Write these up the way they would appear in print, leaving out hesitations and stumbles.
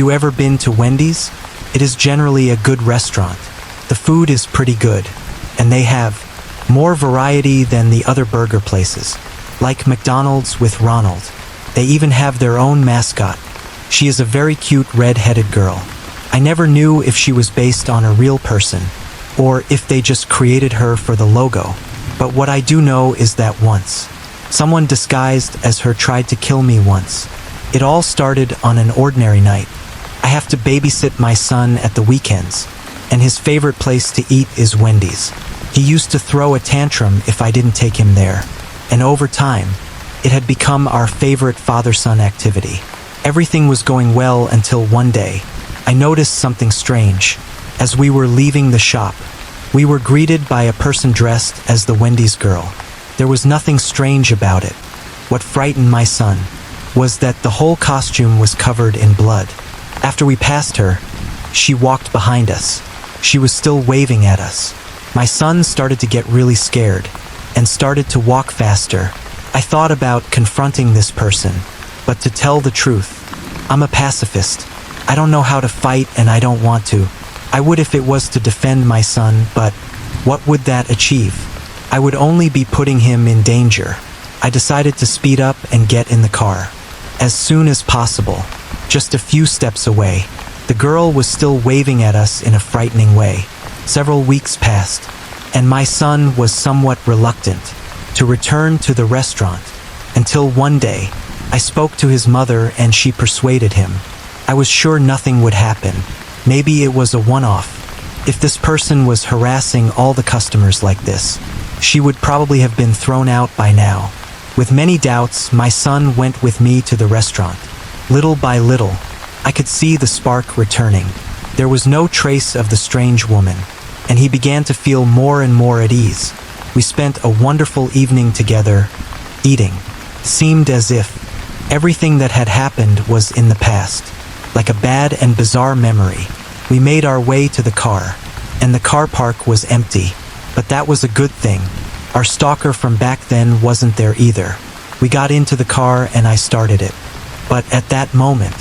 you ever been to Wendy's? It is generally a good restaurant. The food is pretty good, and they have more variety than the other burger places, like McDonald's with Ronald. They even have their own mascot. She is a very cute red-headed girl. I never knew if she was based on a real person, or if they just created her for the logo. But what I do know is that once, someone disguised as her tried to kill me once. It all started on an ordinary night. I have to babysit my son at the weekends, and his favorite place to eat is Wendy's. He used to throw a tantrum if I didn't take him there, and over time, it had become our favorite father-son activity. Everything was going well until one day, I noticed something strange. As we were leaving the shop, we were greeted by a person dressed as the Wendy's girl. There was nothing strange about it. What frightened my son was that the whole costume was covered in blood. After we passed her, she walked behind us. She was still waving at us. My son started to get really scared and started to walk faster. I thought about confronting this person, but to tell the truth, I'm a pacifist. I don't know how to fight and I don't want to. I would if it was to defend my son, but what would that achieve? I would only be putting him in danger. I decided to speed up and get in the car. As soon as possible, just a few steps away. The girl was still waving at us in a frightening way. Several weeks passed, and my son was somewhat reluctant to return to the restaurant, until one day, I spoke to his mother and she persuaded him. I was sure nothing would happen. Maybe it was a one-off. If this person was harassing all the customers like this, she would probably have been thrown out by now. With many doubts, my son went with me to the restaurant. Little by little, I could see the spark returning. There was no trace of the strange woman, and he began to feel more and more at ease. We spent a wonderful evening together, eating. Seemed as if everything that had happened was in the past, like a bad and bizarre memory. We made our way to the car, and the car park was empty, but that was a good thing. Our stalker from back then wasn't there either. We got into the car and I started it. But at that moment,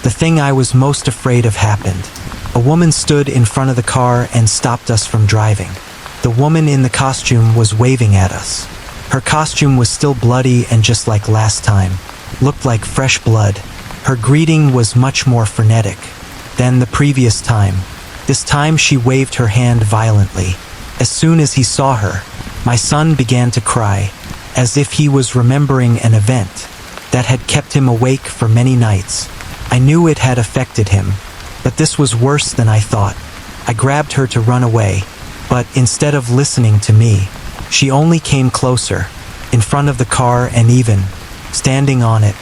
the thing I was most afraid of happened. A woman stood in front of the car and stopped us from driving. The woman in the costume was waving at us. Her costume was still bloody and just like last time, looked like fresh blood. Her greeting was much more frenetic than the previous time. This time she waved her hand violently. As soon as he saw her, my son began to cry, as if he was remembering an event that had kept him awake for many nights. I knew it had affected him, but this was worse than I thought. I grabbed her to run away, but instead of listening to me, she only came closer, in front of the car and even standing on it.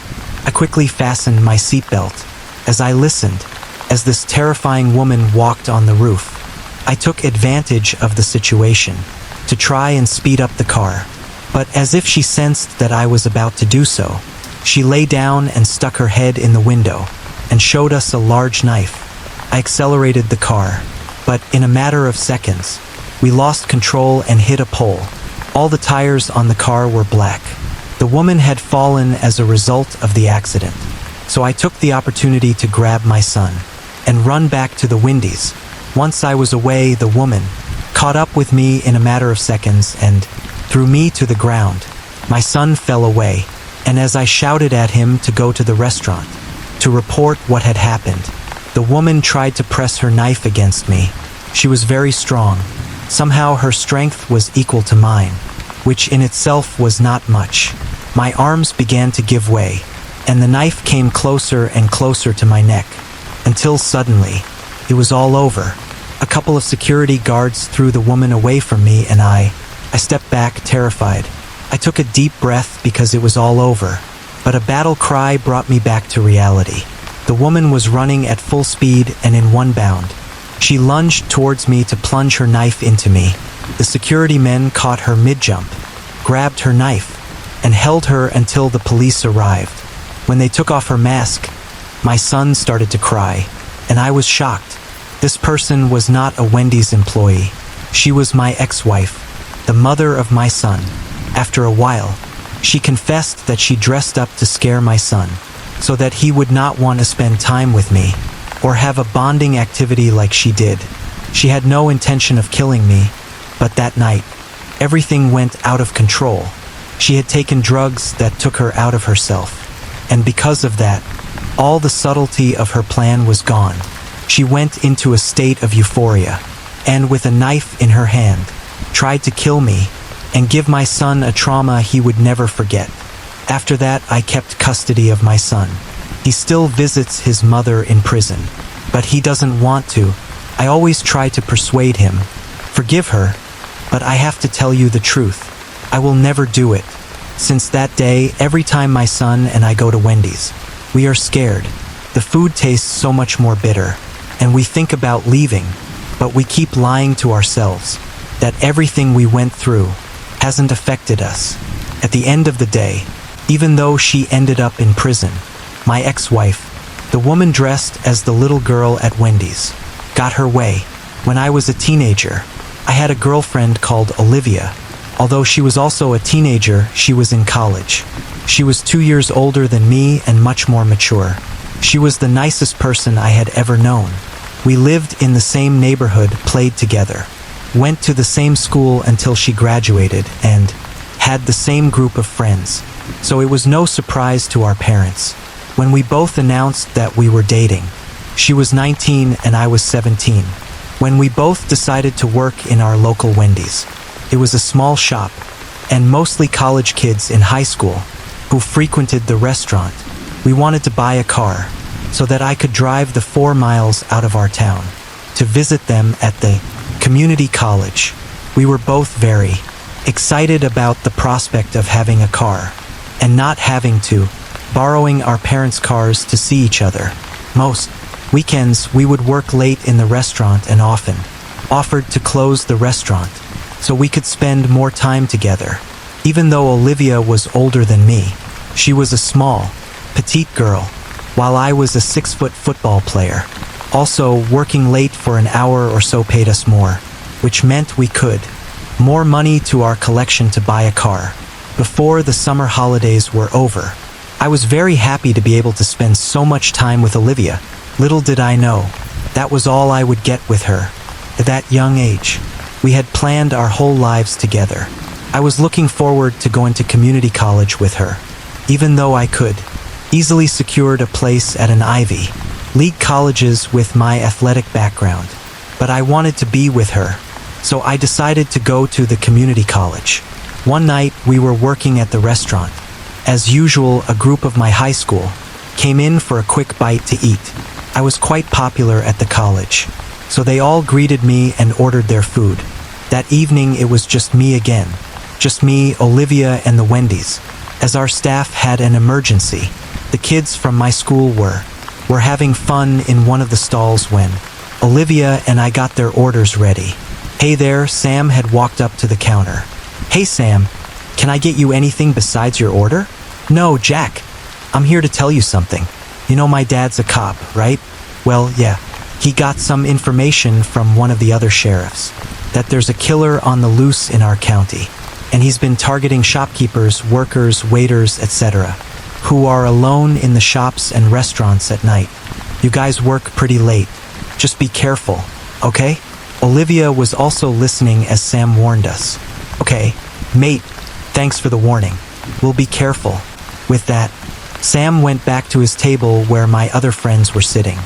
I quickly fastened my seatbelt as I listened, as this terrifying woman walked on the roof. I took advantage of the situation to try and speed up the car, but as if she sensed that I was about to do so, she lay down and stuck her head in the window and showed us a large knife. I accelerated the car, but in a matter of seconds, we lost control and hit a pole. All the tires on the car were black. The woman had fallen as a result of the accident, so I took the opportunity to grab my son and run back to the Wendy's. Once I was away, the woman caught up with me in a matter of seconds and threw me to the ground. My son fell away, and as I shouted at him to go to the restaurant to report what had happened, the woman tried to press her knife against me. She was very strong. Somehow her strength was equal to mine, which in itself was not much. My arms began to give way, and the knife came closer and closer to my neck, until suddenly, it was all over. A couple of security guards threw the woman away from me and I stepped back terrified. I took a deep breath because it was all over, but a battle cry brought me back to reality. The woman was running at full speed and in one bound. She lunged towards me to plunge her knife into me. The security men caught her mid-jump, grabbed her knife, and held her until the police arrived. When they took off her mask, my son started to cry, and I was shocked. This person was not a Wendy's employee. She was my ex-wife, the mother of my son. After a while, she confessed that she dressed up to scare my son, so that he would not want to spend time with me. or have a bonding activity like she did. She had no intention of killing me, but that night, everything went out of control. She had taken drugs that took her out of herself, and because of that, all the subtlety of her plan was gone. She went into a state of euphoria, and with a knife in her hand, tried to kill me and give my son a trauma he would never forget. After that, I kept custody of my son. He still visits his mother in prison, but he doesn't want to. I always try to persuade him. Forgive her, but I have to tell you the truth. I will never do it. Since that day, every time my son and I go to Wendy's, we are scared. The food tastes so much more bitter, and we think about leaving, but we keep lying to ourselves that everything we went through hasn't affected us. At the end of the day, even though she ended up in prison, my ex-wife, the woman dressed as the little girl at Wendy's, got her way. When I was a teenager, I had a girlfriend called Olivia. Although she was also a teenager, she was in college. She was 2 years older than me and much more mature. She was the nicest person I had ever known. We lived in the same neighborhood, played together, went to the same school until she graduated, and had the same group of friends. So it was no surprise to our parents when we both announced that we were dating. She was 19 and I was 17. When we both decided to work in our local Wendy's. It was a small shop, and mostly college kids in high school who frequented the restaurant. We wanted to buy a car so that I could drive the 4 miles out of our town to visit them at the community college. We were both very excited about the prospect of having a car and not having to borrowing our parents' cars to see each other. Most weekends we would work late in the restaurant and often offered to close the restaurant so we could spend more time together. Even though Olivia was older than me, she was a small, petite girl, while I was a 6-foot football player. Also, working late for an hour or so paid us more, which meant we could more money to our collection to buy a car. Before the summer holidays were over, I was very happy to be able to spend so much time with Olivia. Little did I know, that was all I would get with her. At that young age, we had planned our whole lives together. I was looking forward to going to community college with her, even though I could easily secured a place at an Ivy League colleges with my athletic background. But I wanted to be with her, so I decided to go to the community college. One night, we were working at the restaurant. As usual, a group of my high school came in for a quick bite to eat. I was quite popular at the college, so they all greeted me and ordered their food. That evening, it was just me again. Just me, Olivia, and the Wendy's. As our staff had an emergency, the kids from my school were having fun in one of the stalls when Olivia and I got their orders ready. Hey there, Sam had walked up to the counter. Hey Sam, can I get you anything besides your order? No, Jack. I'm here to tell you something. You know my dad's a cop, right? Well, yeah. He got some information from one of the other sheriffs that there's a killer on the loose in our county, and he's been targeting shopkeepers, workers, waiters, etc., who are alone in the shops and restaurants at night. You guys work pretty late. Just be careful, okay? Olivia was also listening as Sam warned us. Okay, mate, thanks for the warning. We'll be careful. With that, Sam went back to his table where my other friends were sitting.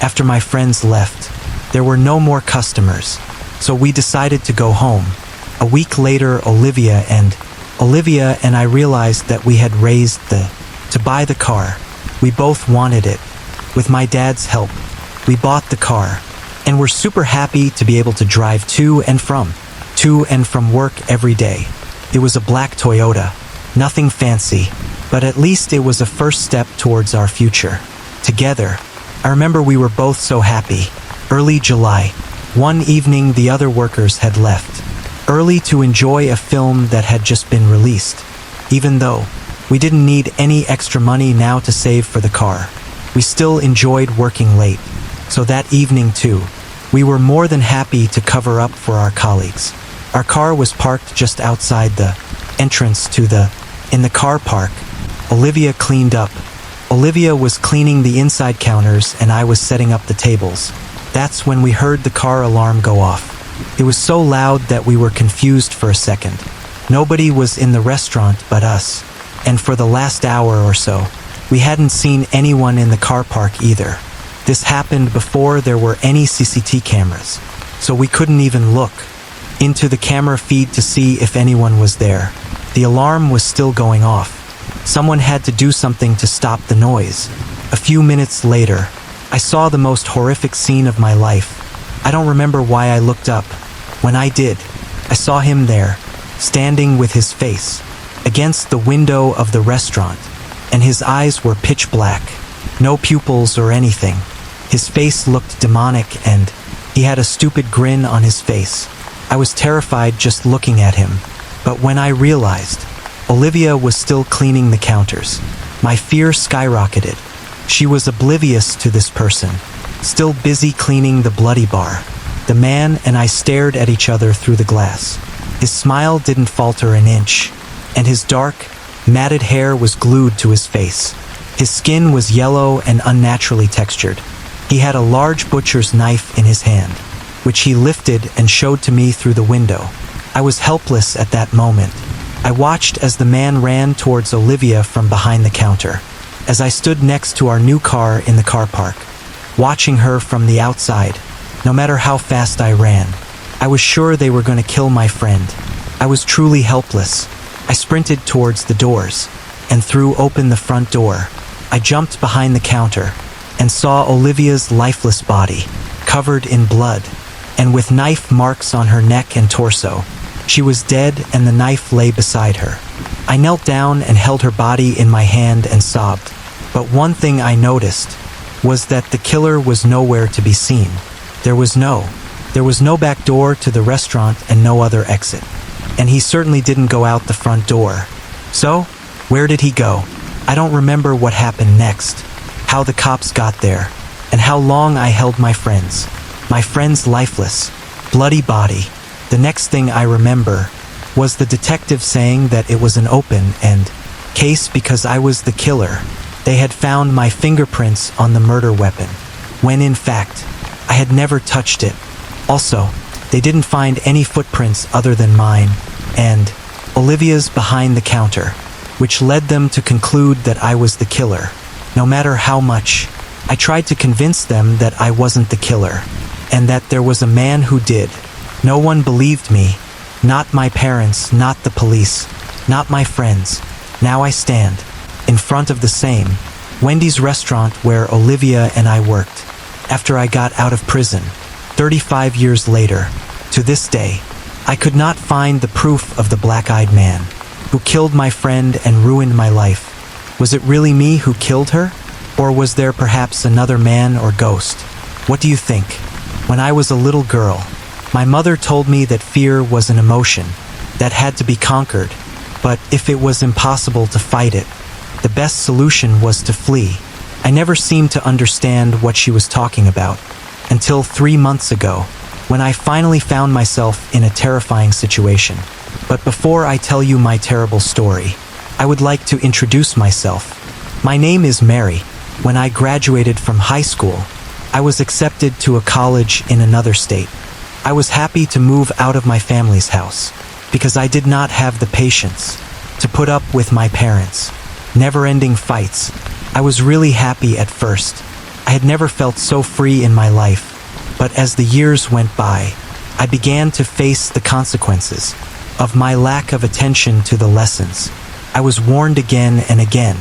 After my friends left, there were no more customers, so we decided to go home. A week later, Olivia and I realized that we had raised to buy the car. We both wanted it. With my dad's help, we bought the car, and we're super happy to be able to drive to and from work every day. It was a black Toyota, nothing fancy, but at least it was a first step towards our future. Together, I remember we were both so happy. Early July, one evening the other workers had left early to enjoy a film that had just been released. Even though we didn't need any extra money now to save for the car, we still enjoyed working late. So that evening too, we were more than happy to cover up for our colleagues. Our car was parked just outside the entrance in the car park. Olivia cleaned up Olivia was cleaning the inside counters and I was setting up the tables. That's when we heard the car alarm go off. It was so loud that we were confused for a second. Nobody was in the restaurant but us, and for the last hour or so, we hadn't seen anyone in the car park either. This happened before there were any CCTV cameras, so we couldn't even look into the camera feed to see if anyone was there. The alarm was still going off. Someone had to do something to stop the noise. A few minutes later, I saw the most horrific scene of my life. I don't remember why I looked up. When I did, I saw him there, standing with his face against the window of the restaurant, and his eyes were pitch black, no pupils or anything. His face looked demonic and he had a stupid grin on his face. I was terrified just looking at him, but when I realized Olivia was still cleaning the counters, my fear skyrocketed. She was oblivious to this person, still busy cleaning the bloody bar. The man and I stared at each other through the glass. His smile didn't falter an inch, and his dark, matted hair was glued to his face. His skin was yellow and unnaturally textured. He had a large butcher's knife in his hand, which he lifted and showed to me through the window. I was helpless at that moment. I watched as the man ran towards Olivia from behind the counter. As I stood next to our new car in the car park, watching her from the outside, no matter how fast I ran, I was sure they were going to kill my friend. I was truly helpless. I sprinted towards the doors and threw open the front door. I jumped behind the counter and saw Olivia's lifeless body, covered in blood, and with knife marks on her neck and torso. She was dead and the knife lay beside her. I knelt down and held her body in my hand and sobbed. But one thing I noticed was that the killer was nowhere to be seen. There was no back door to the restaurant and no other exit. And he certainly didn't go out the front door. So, where did he go? I don't remember what happened next, how the cops got there, and how long I held my friend's lifeless, bloody body. The next thing I remember was the detective saying that it was an open end case because I was the killer. They had found my fingerprints on the murder weapon, when in fact, I had never touched it. Also, they didn't find any footprints other than mine and Olivia's behind the counter, which led them to conclude that I was the killer. No matter how much I tried to convince them that I wasn't the killer, and that there was a man who did, no one believed me. Not my parents, not the police, not my friends. Now I stand in front of the same Wendy's restaurant where Olivia and I worked after I got out of prison, 35 years later. To this day, I could not find the proof of the black-eyed man who killed my friend and ruined my life. Was it really me who killed her? Or was there perhaps another man or ghost? What do you think? When I was a little girl, my mother told me that fear was an emotion that had to be conquered, but if it was impossible to fight it, the best solution was to flee. I never seemed to understand what she was talking about until 3 months ago, when I finally found myself in a terrifying situation. But before I tell you my terrible story, I would like to introduce myself. My name is Mary. When I graduated from high school, I was accepted to a college in another state. I was happy to move out of my family's house because I did not have the patience to put up with my parents' never-ending fights. I was really happy at first. I had never felt so free in my life. But as the years went by, I began to face the consequences of my lack of attention to the lessons. I was warned again and again,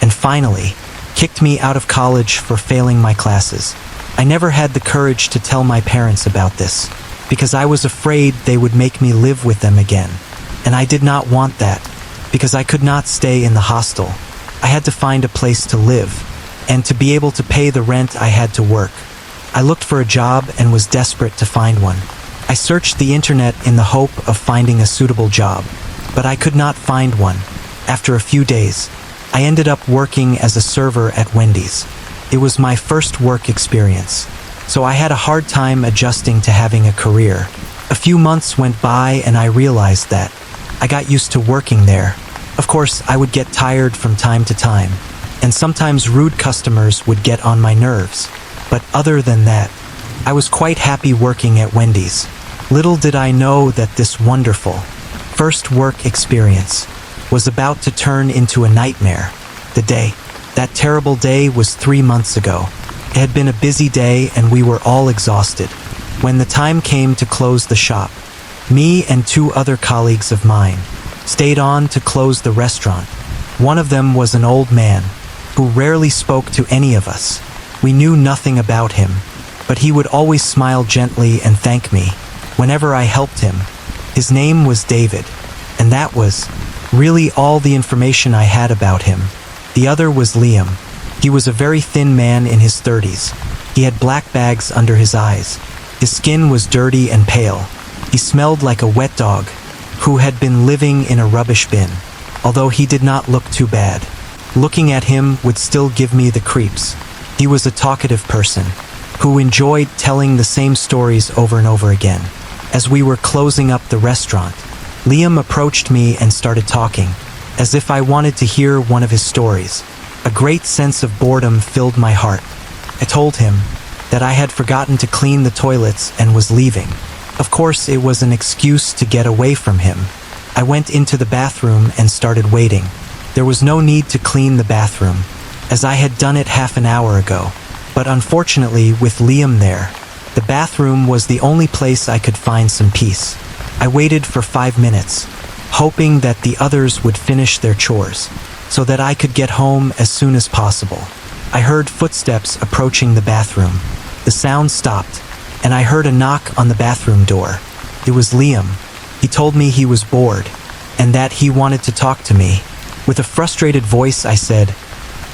and finally kicked me out of college for failing my classes. I never had the courage to tell my parents about this, because I was afraid they would make me live with them again. And I did not want that, because I could not stay in the hostel. I had to find a place to live, and to be able to pay the rent I had to work. I looked for a job and was desperate to find one. I searched the internet in the hope of finding a suitable job, but I could not find one. After a few days, I ended up working as a server at Wendy's. It was my first work experience, so I had a hard time adjusting to having a career. A few months went by and I realized that I got used to working there. Of course, I would get tired from time to time, and sometimes rude customers would get on my nerves. But other than that, I was quite happy working at Wendy's. Little did I know that this wonderful first work experience was about to turn into a nightmare. That terrible day was 3 months ago. It had been a busy day and we were all exhausted. When the time came to close the shop, me and 2 other colleagues of mine stayed on to close the restaurant. One of them was an old man who rarely spoke to any of us. We knew nothing about him, but he would always smile gently and thank me whenever I helped him. His name was David, and that was really all the information I had about him. The other was Liam. He was a very thin man in his 30s. He had black bags under his eyes. His skin was dirty and pale. He smelled like a wet dog who had been living in a rubbish bin, although he did not look too bad. Looking at him would still give me the creeps. He was a talkative person who enjoyed telling the same stories over and over again. As we were closing up the restaurant, Liam approached me and started talking, as if I wanted to hear one of his stories. A great sense of boredom filled my heart. I told him that I had forgotten to clean the toilets and was leaving. Of course, it was an excuse to get away from him. I went into the bathroom and started waiting. There was no need to clean the bathroom, as I had done it half an hour ago. But unfortunately, with Liam there, the bathroom was the only place I could find some peace. I waited for 5 minutes, hoping that the others would finish their chores, so that I could get home as soon as possible. I heard footsteps approaching the bathroom. The sound stopped, and I heard a knock on the bathroom door. It was Liam. He told me he was bored, and that he wanted to talk to me. With a frustrated voice, I said,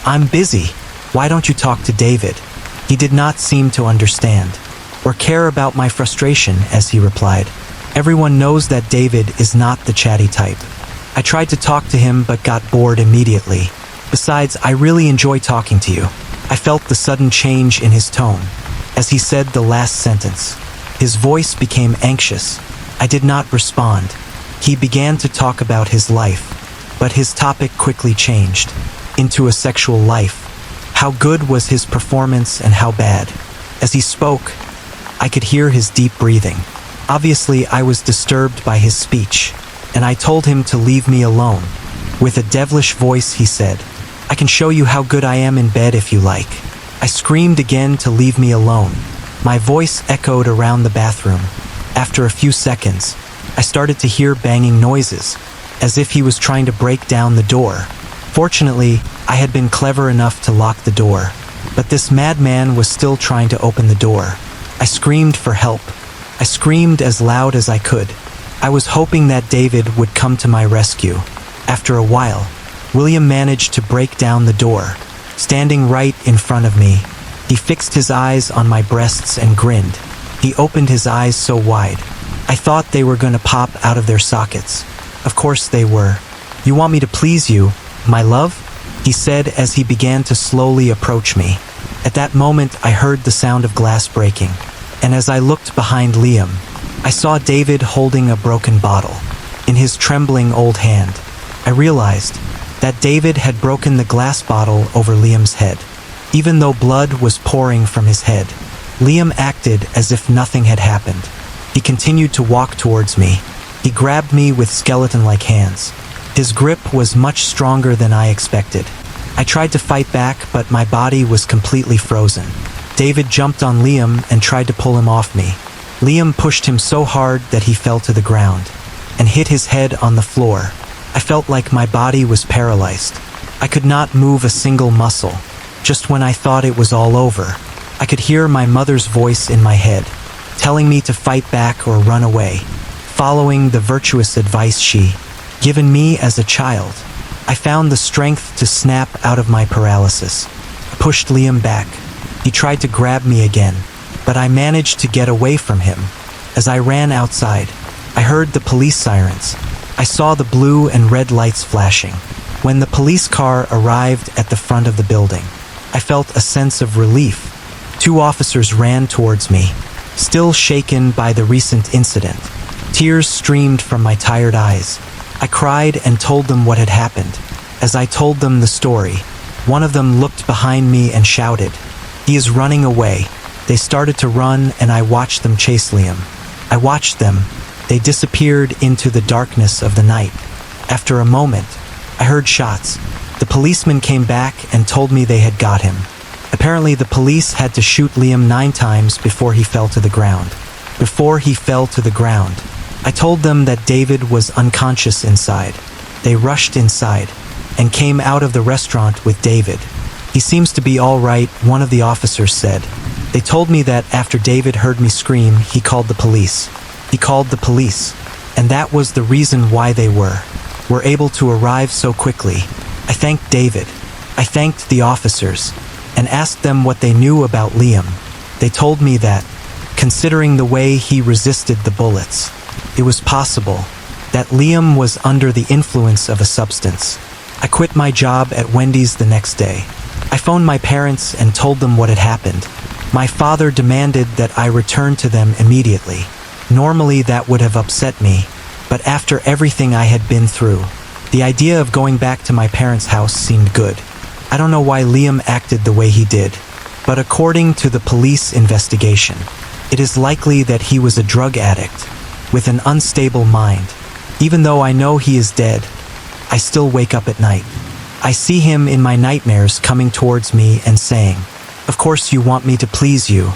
"I'm busy. Why don't you talk to David?" He did not seem to understand or care about my frustration as he replied, "Everyone knows that David is not the chatty type." I tried to talk to him but got bored immediately. Besides, I really enjoy talking to you. I felt the sudden change in his tone as he said the last sentence. His voice became anxious. I did not respond. He began to talk about his life, but his topic quickly changed into a sexual life. How good was his performance and how bad? As he spoke, I could hear his deep breathing. Obviously, I was disturbed by his speech, and I told him to leave me alone. With a devilish voice, he said, "I can show you how good I am in bed if you like." I screamed again to leave me alone. My voice echoed around the bathroom. After a few seconds, I started to hear banging noises, as if he was trying to break down the door. Fortunately, I had been clever enough to lock the door, but this madman was still trying to open the door. I screamed for help. I screamed as loud as I could. I was hoping that David would come to my rescue. After a while, William managed to break down the door. Standing right in front of me, he fixed his eyes on my breasts and grinned. He opened his eyes so wide, I thought they were going to pop out of their sockets. Of course they were. "You want me to please you, my love?" he said as he began to slowly approach me. At that moment, I heard the sound of glass breaking, and as I looked behind Liam, I saw David holding a broken bottle in his trembling old hand. I realized that David had broken the glass bottle over Liam's head. Even though blood was pouring from his head, Liam acted as if nothing had happened. He continued to walk towards me. He grabbed me with skeleton-like hands. His grip was much stronger than I expected. I tried to fight back, but my body was completely frozen. David jumped on Liam and tried to pull him off me. Liam pushed him so hard that he fell to the ground and hit his head on the floor. I felt like my body was paralyzed. I could not move a single muscle. Just when I thought it was all over, I could hear my mother's voice in my head, telling me to fight back or run away, following the virtuous advice she given me as a child. I found the strength to snap out of my paralysis. I pushed Liam back. He tried to grab me again, but I managed to get away from him. As I ran outside, I heard the police sirens. I saw the blue and red lights flashing. When the police car arrived at the front of the building, I felt a sense of relief. 2 officers ran towards me, still shaken by the recent incident. Tears streamed from my tired eyes. I cried and told them what had happened. As I told them the story, One of them looked behind me and shouted, "He is running away." They started to run and I watched them chase Liam. I watched them. They disappeared into the darkness of the night. After a moment, I heard shots. The policeman came back and told me they had got him. Apparently the police had to shoot Liam 9 times before he fell to the ground. I told them that David was unconscious inside. They rushed inside and came out of the restaurant with David. "He seems to be all right," one of the officers said. They told me that after David heard me scream, he called the police. And that was the reason why they were able to arrive so quickly. I thanked David. I thanked the officers and asked them what they knew about Liam. They told me that, considering the way he resisted the bullets, it was possible that Liam was under the influence of a substance. I quit my job at Wendy's the next day. I phoned my parents and told them what had happened. My father demanded that I return to them immediately. Normally that would have upset me, but after everything I had been through, the idea of going back to my parents' house seemed good. I don't know why Liam acted the way he did, but according to the police investigation, it is likely that he was a drug addict with an unstable mind. Even though I know he is dead, I still wake up at night. I see him in my nightmares coming towards me and saying, "Of course you want me to please you,